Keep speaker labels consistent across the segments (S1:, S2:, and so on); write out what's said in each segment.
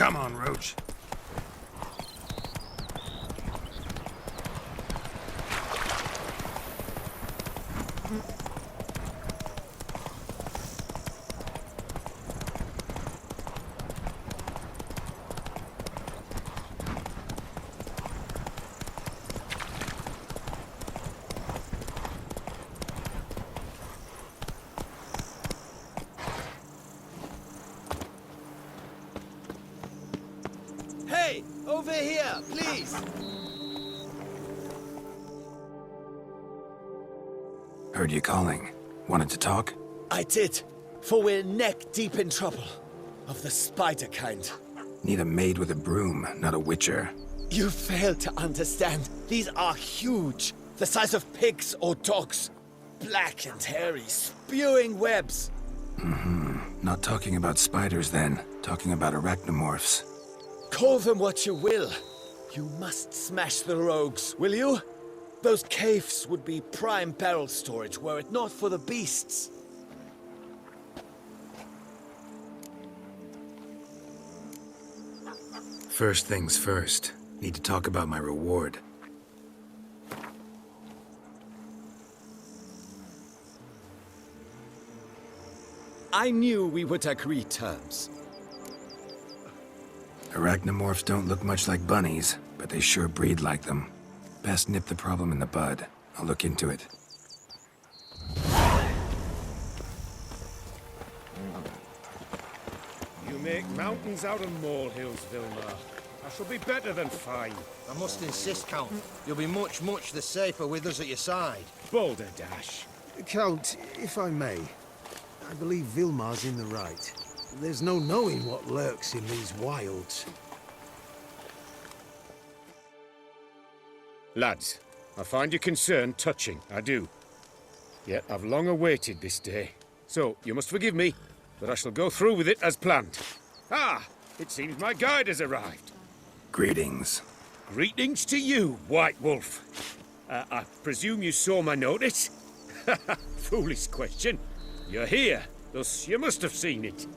S1: Come on, Roach.
S2: Hey, over here, please.
S1: Heard you calling. Wanted to talk?
S2: I did, for we're neck deep in trouble. Of the spider kind.
S1: Need a maid with a broom, not a witcher.
S2: You fail to understand. These are huge. The size of pigs or dogs. Black and hairy, spewing webs.
S1: Not talking about spiders then. Talking about arachnomorphs.
S2: Call them what you will. You must smash the rogues, will you? Those caves would be prime barrel storage were it not for the beasts.
S1: First things first. Need to talk about my reward.
S2: I knew we would agree terms.
S1: Arachnomorphs don't look much like bunnies, but they sure breed like them. Best nip the problem in the bud. I'll look into it.
S3: You make mountains out of molehills, Vilmar. I shall be better than fine.
S4: I must insist, Count. You'll be much, much the safer with us at your side.
S3: Boulder Dash.
S5: Count, if I may, I believe Vilmar's in the right. There's no knowing what lurks in these wilds.
S3: Lads, I find your concern touching, I do. Yet I've long awaited this day. So, you must forgive me, but I shall go through with it as planned. Ah! It seems my guide has arrived.
S1: Greetings.
S3: Greetings to you, White Wolf. I presume you saw my notice? Foolish question. You're here, thus you must have seen it.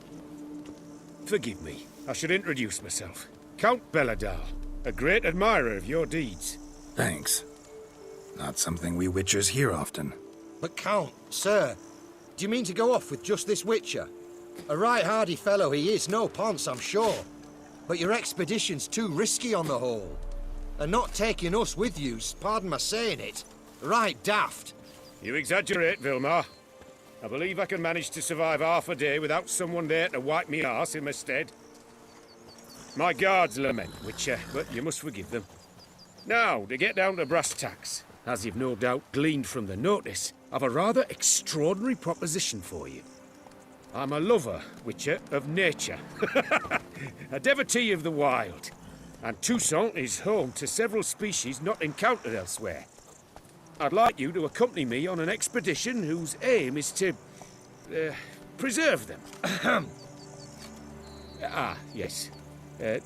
S3: Forgive me. I should introduce myself. Count Belladal, a great admirer of your deeds.
S1: Thanks. Not something we witchers hear often.
S4: But Count, sir, do you mean to go off with just this witcher? A right hardy fellow he is, no ponce, I'm sure. But your expedition's too risky on the whole. And not taking us with you's, pardon my saying it, right daft.
S3: You exaggerate, Vilmar. I believe I can manage to survive half a day without someone there to wipe me arse in my stead. My guards lament, Witcher, but you must forgive them. Now, to get down to brass tacks, as you've no doubt gleaned from the notice, I've a rather extraordinary proposition for you. I'm a lover, Witcher, of nature. A devotee of the wild. And Toussaint is home to several species not encountered elsewhere. I'd like you to accompany me on an expedition whose aim is to... preserve them. Yes.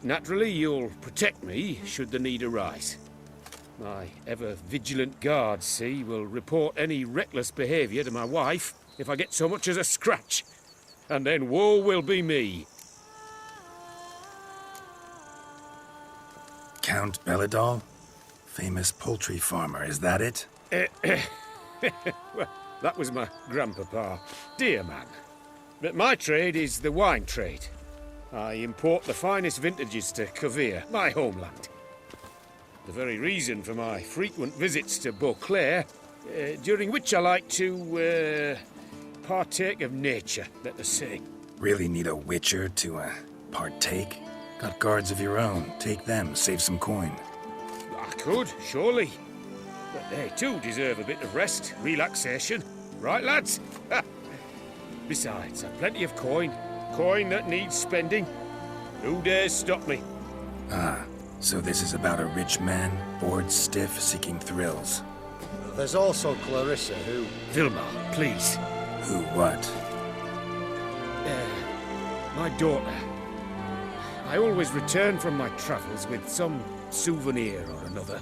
S3: Naturally, you'll protect me should the need arise. My ever-vigilant guards, see, will report any reckless behaviour to my wife if I get so much as a scratch. And then woe will be me.
S1: Count Belladal? Famous poultry farmer, is that it?
S3: Well, that was my grandpapa. Dear man. But my trade is the wine trade. I import the finest vintages to Kovir, my homeland. The very reason for my frequent visits to Beauclair, during which I like to, partake of nature, let us say.
S1: Really need a witcher to, partake? Got guards of your own. Take them, save some coin.
S3: I could, surely. But they too deserve a bit of rest, relaxation. Right, lads? Besides, I've plenty of coin. Coin that needs spending. Who dares stop me?
S1: Ah, so this is about a rich man, bored stiff, seeking thrills.
S4: There's also Clarissa, who...
S3: Vilmar, please.
S1: Who what?
S3: My daughter. I always return from my travels with some souvenir or another.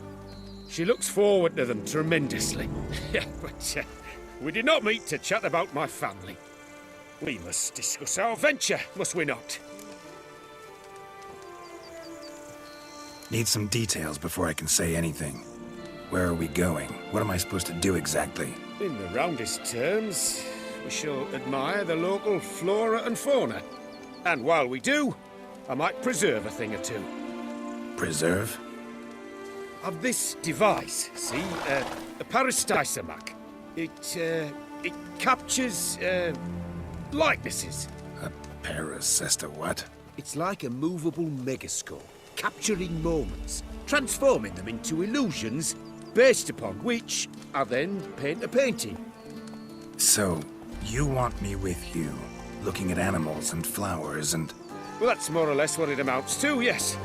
S3: She looks forward to them tremendously. But we did not meet to chat about my family. We must discuss our venture, must we not?
S1: Need some details before I can say anything. Where are we going? What am I supposed to do exactly?
S3: In the roundest terms, we shall admire the local flora and fauna. And while we do, I might preserve a thing or two.
S1: Preserve?
S3: Of this device, see, a Parastysamac. It captures, likenesses.
S1: A paracesta what?
S3: It's like a movable megascope, capturing moments, transforming them into illusions, based upon which I then paint a painting.
S1: So, you want me with you, looking at animals and flowers and...
S3: Well, that's more or less what it amounts to, yes.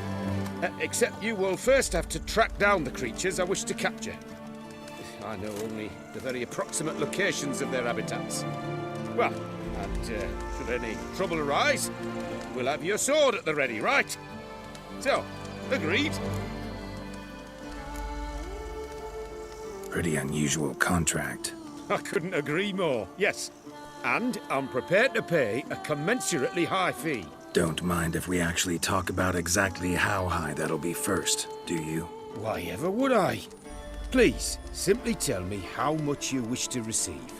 S3: Except you will first have to track down the creatures I wish to capture. I know only the very approximate locations of their habitats. Well, and should any trouble arise, we'll have your sword at the ready, right? So, agreed?
S1: Pretty unusual contract.
S3: I couldn't agree more, yes. And I'm prepared to pay a commensurately high fee.
S1: Don't mind if we actually talk about exactly how high that'll be first, do you?
S3: Why ever would I? Please, simply tell me how much you wish to receive.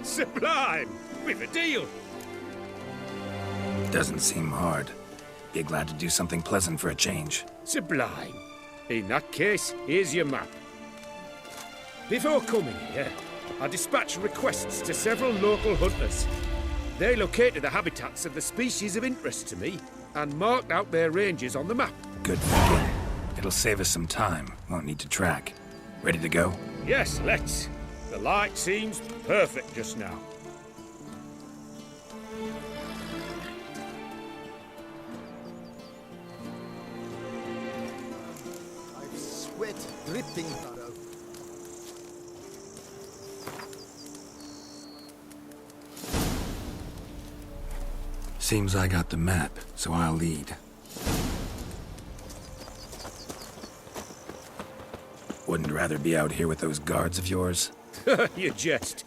S3: Sublime! We've a deal!
S1: Doesn't seem hard. Be glad to do something pleasant for a change.
S3: Sublime. In that case, here's your map. Before coming here, I dispatched requests to several local hunters. They located the habitats of the species of interest to me and marked out their ranges on the map.
S1: Good thinking. It'll save us some time. Won't need to track. Ready to go?
S3: Yes, let's. The light seems perfect just now.
S4: I've sweat dripping, Barrow.
S1: Seems I got the map, so I'll lead. Wouldn't rather be out here with those guards of yours?
S3: You jest.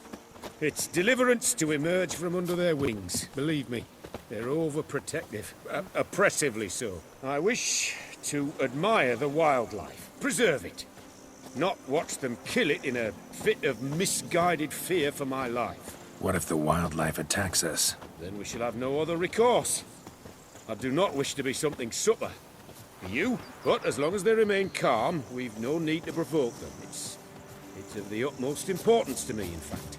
S3: It's deliverance to emerge from under their wings, believe me. They're overprotective, oppressively so. I wish to admire the wildlife, preserve it, not watch them kill it in a fit of misguided fear for my life.
S1: What if the wildlife attacks us?
S3: Then we shall have no other recourse. I do not wish to be something supper for you, but as long as they remain calm, we've no need to provoke them. It's of the utmost importance to me, in fact.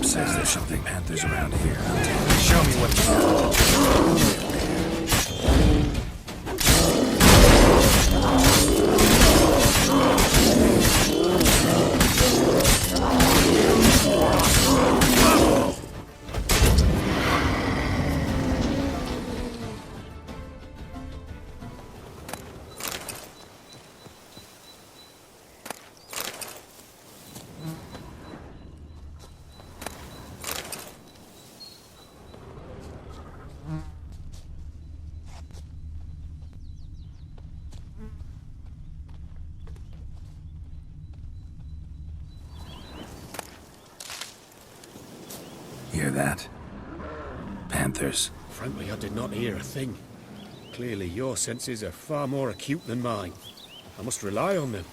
S1: Says there's something panthers around here. Show me what you got. that? Panthers.
S3: Frankly, I did not hear a thing. Clearly, your senses are far more acute than mine. I must rely on them.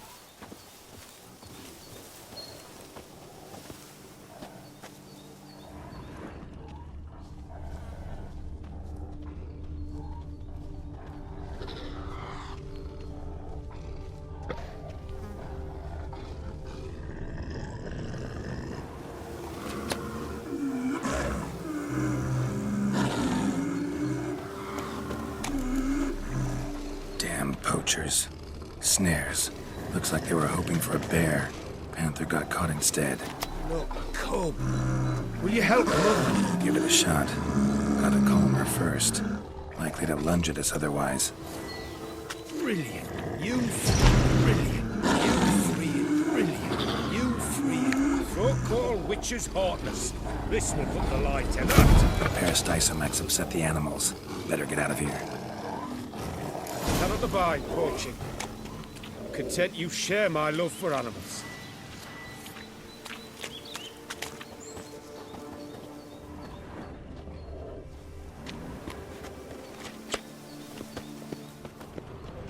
S1: Damn poachers. Snares. Looks like they were hoping for a bear. Panther got caught instead.
S3: Look, Cobb. Will you help Mother?
S1: Give it a shot. Gotta calm her first. Likely to lunge at us otherwise.
S3: Brilliant. You brilliant. You free brilliant. You free so-called witches' heartless. This will put the light in that.
S1: The Peristysomax upset the animals. Better get out of here.
S3: Cannot abide poaching. I'm content you share my love for animals.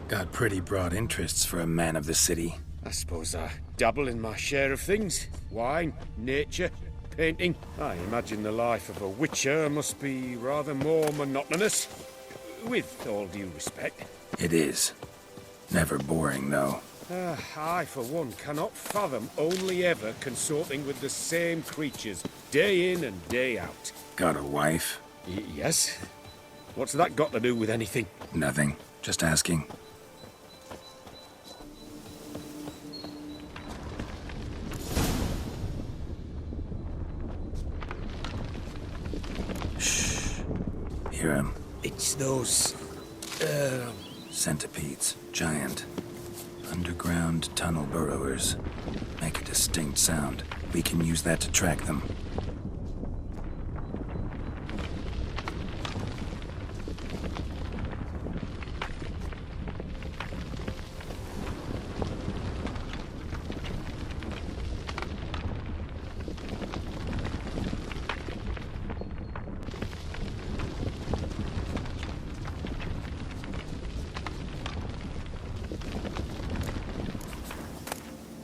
S1: Got pretty broad interests for a man of the city.
S3: I suppose I dabble in my share of things. Wine, nature, painting. I imagine the life of a witcher must be rather more monotonous. With all due respect.
S1: It is. Never boring, though.
S3: I, for one, cannot fathom only ever consorting with the same creatures, day in and day out.
S1: Got a wife?
S3: Yes? What's that got to do with anything?
S1: Nothing. Just asking. Shh. Hear him.
S3: It's those...
S1: Centipedes. Giant. Underground tunnel burrowers. Make a distinct sound. We can use that to track them.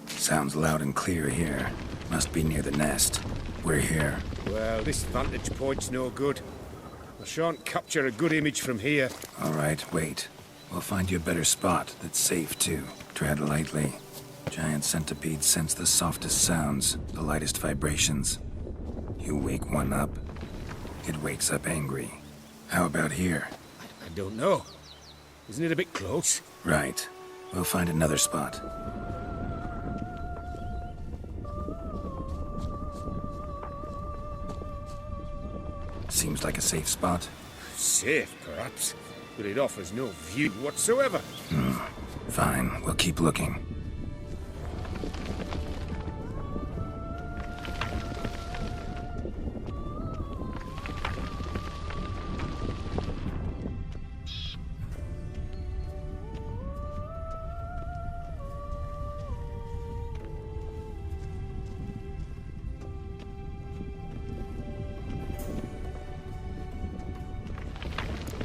S1: Sounds loud and clear here. Must be near the nest. We're here.
S3: Well, this vantage point's no good. I shan't capture a good image from here.
S1: All right, wait. We'll find you a better spot that's safe, too. Tread lightly. Giant centipedes sense the softest sounds, the lightest vibrations. You wake one up, it wakes up angry. How about here?
S3: I don't know. Isn't it a bit close?
S1: Right. We'll find another spot. Seems like a safe spot.
S3: Safe, perhaps, but it offers no view whatsoever.
S1: Fine, we'll keep looking.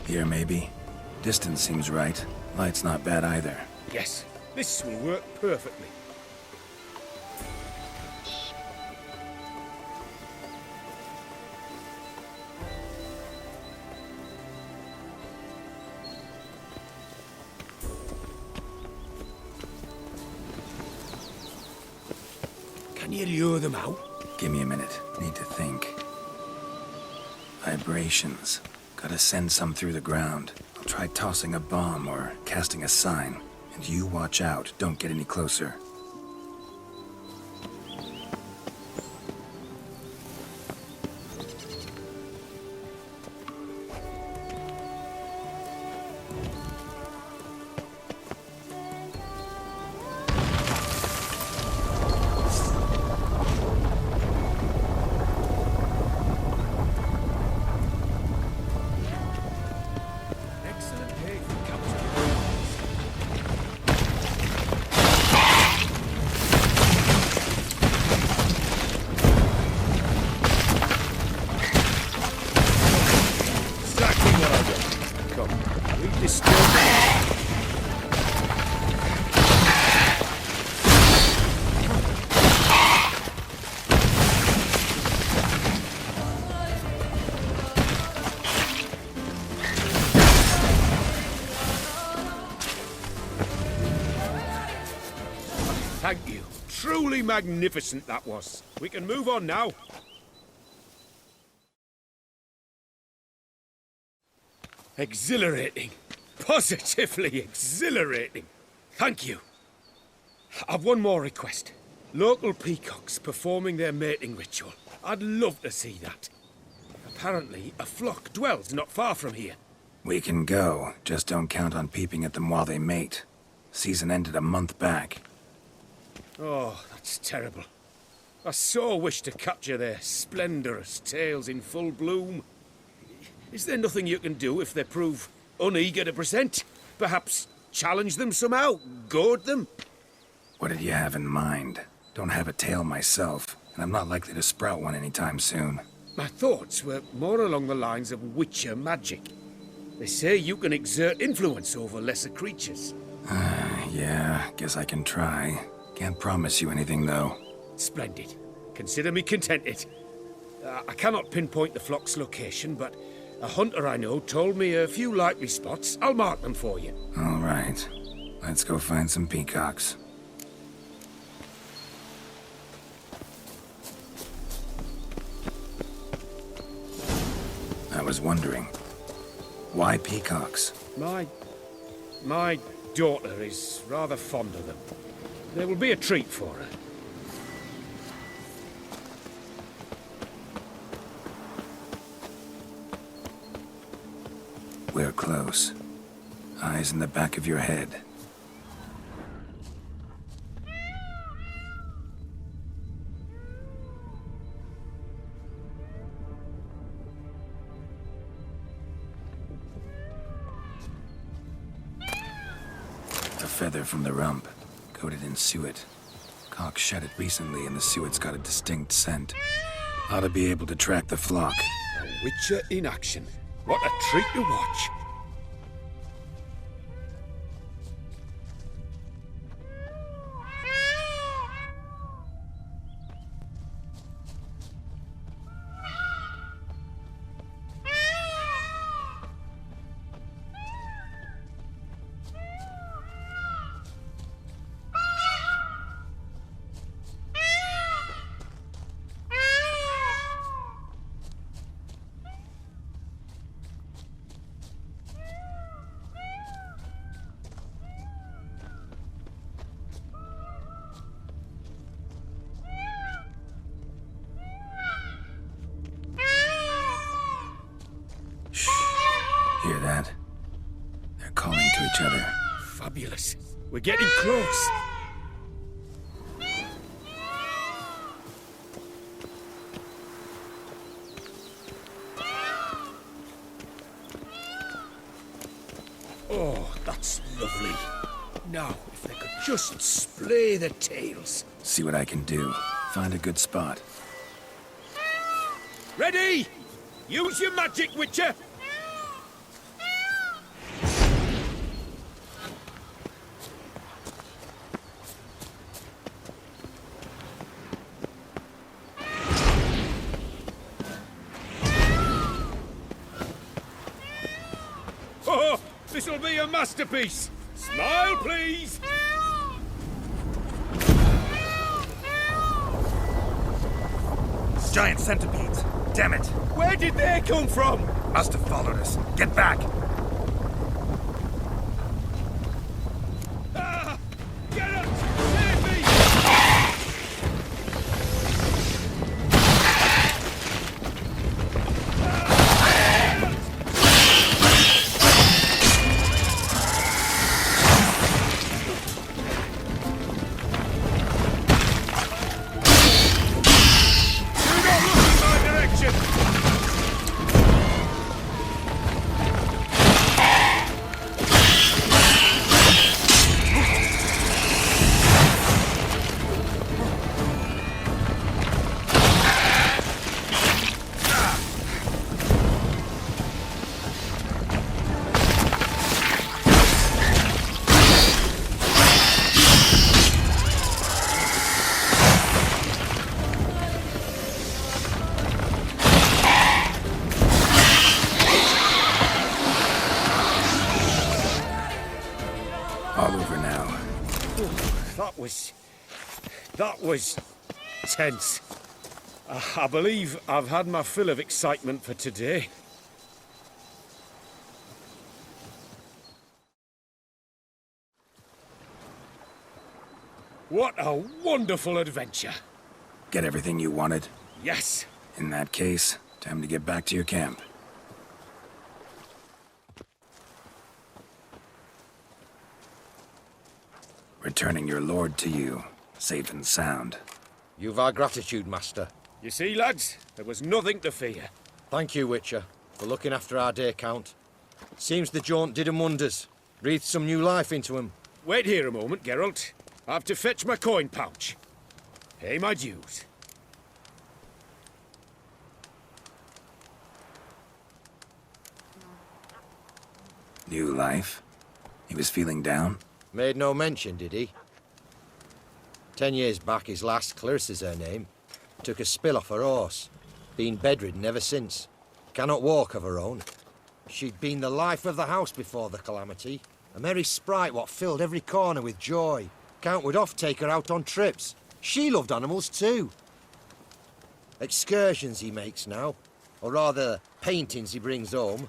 S1: Here, maybe. Distance seems right. Light's not bad either.
S3: Yes, this will work perfectly. Can you lure them out?
S1: Give me a minute. Need to think. Vibrations. Gotta send some through the ground. I'll try tossing a bomb or casting a sign. And you watch out. Don't get any closer.
S3: Excellent day for capture. disturb. Thank you. Truly magnificent that was. We can move on now. Exhilarating. Positively exhilarating. Thank you. I've one more request. Local peacocks performing their mating ritual. I'd love to see that. Apparently, a flock dwells not far from here.
S1: We can go, just don't count on peeping at them while they mate. Season ended a month back.
S3: Oh, that's terrible. I so wish to capture their splendorous tails in full bloom. Is there nothing you can do if they prove uneager to present? Perhaps challenge them somehow? Goad them?
S1: What did you have in mind? Don't have a tail myself, and I'm not likely to sprout one anytime soon.
S3: My thoughts were more along the lines of witcher magic. They say you can exert influence over lesser creatures.
S1: Yeah, guess I can try. Can't promise you anything, though.
S3: Splendid. Consider me contented. I cannot pinpoint the flock's location, but a hunter I know told me a few likely spots. I'll mark them for you.
S1: All right. Let's go find some peacocks. I was wondering, why peacocks?
S3: My daughter is rather fond of them. There will be a treat for her.
S1: We're close. Eyes in the back of your head. A feather from the rump, coated in suet. Cock shed it recently and the suet's got a distinct scent. Ought to be able to track the flock.
S3: A witcher in action. What a treat to watch.
S1: Hear that? They're calling to each other.
S3: Fabulous. We're getting close. Oh, that's lovely. Now, if they could just splay their tails.
S1: See what I can do. Find a good spot.
S3: Ready? Use your magic, Witcher! Oh, this'll be a masterpiece! Smile, please!
S1: Giant centipedes! Damn it!
S3: Where did they come from?
S1: Must have followed us. Get back!
S3: Ah! Get up! Save me! Do not look in my direction! was tense. I believe I've had my fill of excitement for today. What a wonderful adventure.
S1: Get everything you wanted?
S3: Yes.
S1: In that case, time to get back to your camp. Returning your lord to you, safe and sound.
S4: You've our gratitude, Master.
S3: You see, lads, there was nothing to fear.
S4: Thank you, Witcher, for looking after our day count. Seems the jaunt did 'em wonders. Breathed some new life into 'em.
S3: Wait here a moment, Geralt. I have to fetch my coin pouch. Pay my dues.
S1: New life? He was feeling down?
S4: Made no mention, did he? 10 years back, his lass, Clarissa's her name, took a spill off her horse. Been bedridden ever since. Cannot walk of her own. She'd been the life of the house before the calamity. A merry sprite what filled every corner with joy. Count would oft take her out on trips. She loved animals too. Excursions he makes now, or rather, paintings he brings home.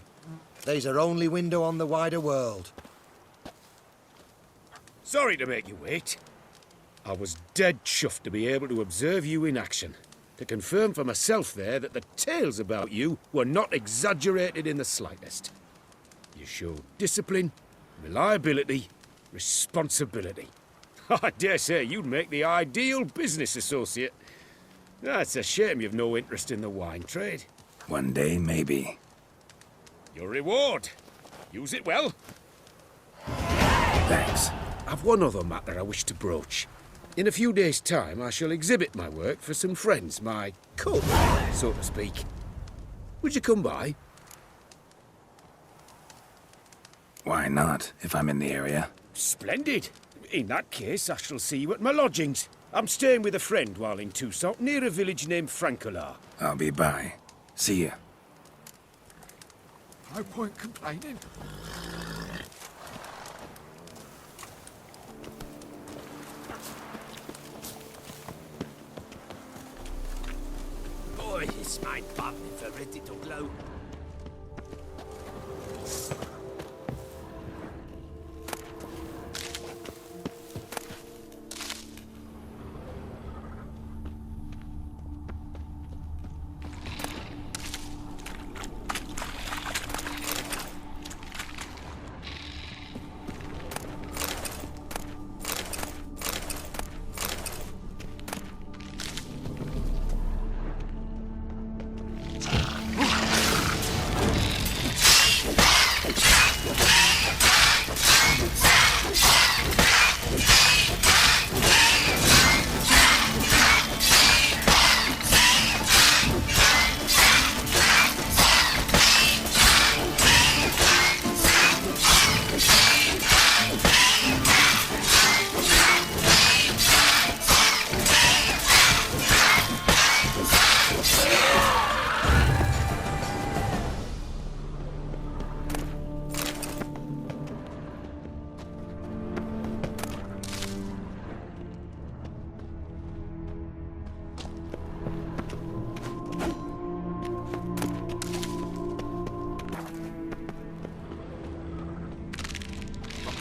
S4: They's her only window on the wider world.
S3: Sorry to make you wait. I was dead chuffed to be able to observe you in action. To confirm for myself there that the tales about you were not exaggerated in the slightest. You showed discipline, reliability, responsibility. I dare say you'd make the ideal business associate. It's a shame you've no interest in the wine trade.
S1: One day, maybe.
S3: Your reward. Use it well.
S1: Thanks.
S3: I've one other matter I wish to broach. In a few days' time, I shall exhibit my work for some friends, my cult, so to speak. Would you come by?
S1: Why not, if I'm in the area?
S3: Splendid. In that case, I shall see you at my lodgings. I'm staying with a friend while in Toussaint, near a village named Francolar.
S1: I'll be by. See ya.
S3: No point complaining.
S2: Boy, is my bum if I'm ready to glow.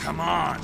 S1: Come on!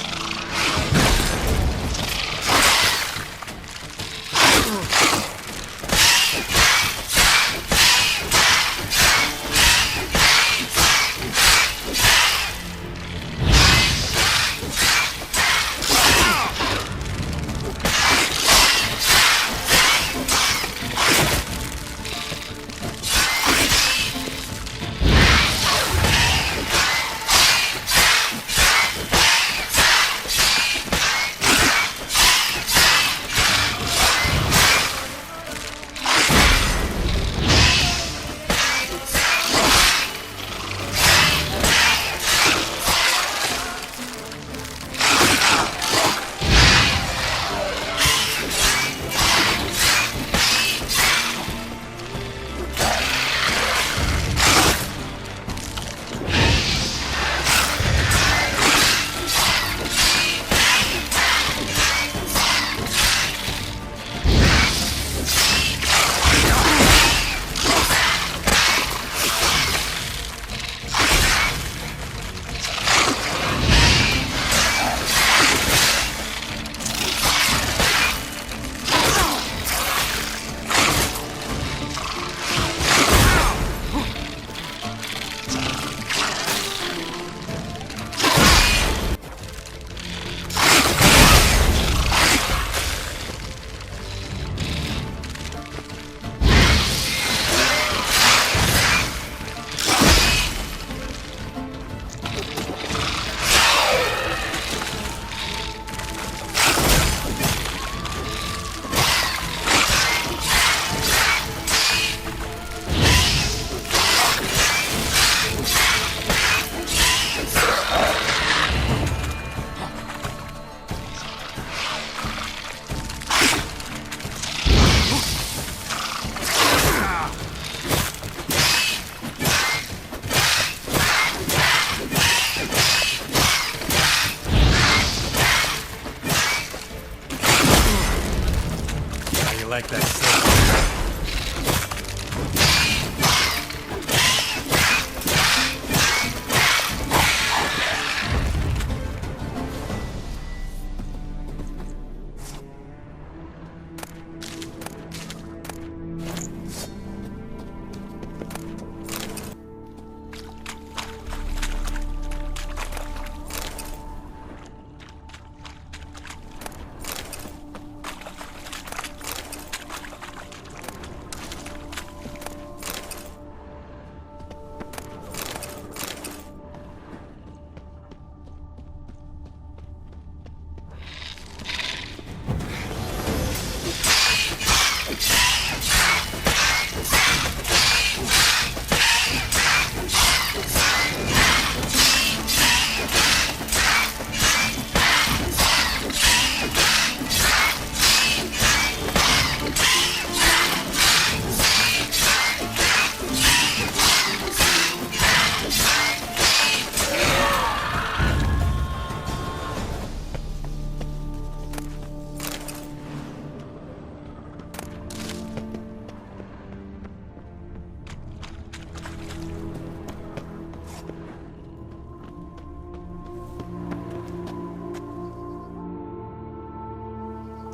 S6: like that safe.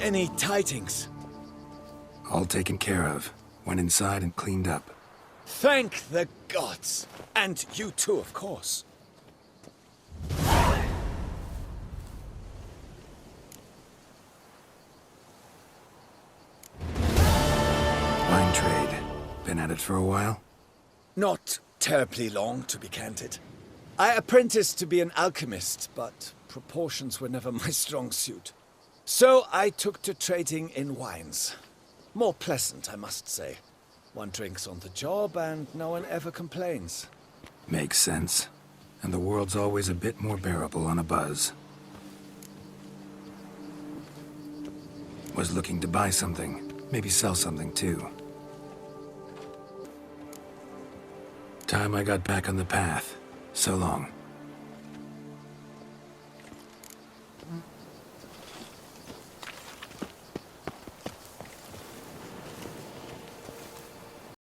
S2: Any tidings?
S1: All taken care of. Went inside and cleaned up.
S2: Thank the gods! And you too, of course.
S1: Wine trade. Been at it for a while?
S2: Not terribly long, to be candid. I apprenticed to be an alchemist, but proportions were never my strong suit. So I took to trading in wines. More pleasant, I must say. One drinks on the job and no one ever complains.
S1: Makes sense. And the world's always a bit more bearable on a buzz. Was looking to buy something. Maybe sell something too. Time I got back on the path. So long.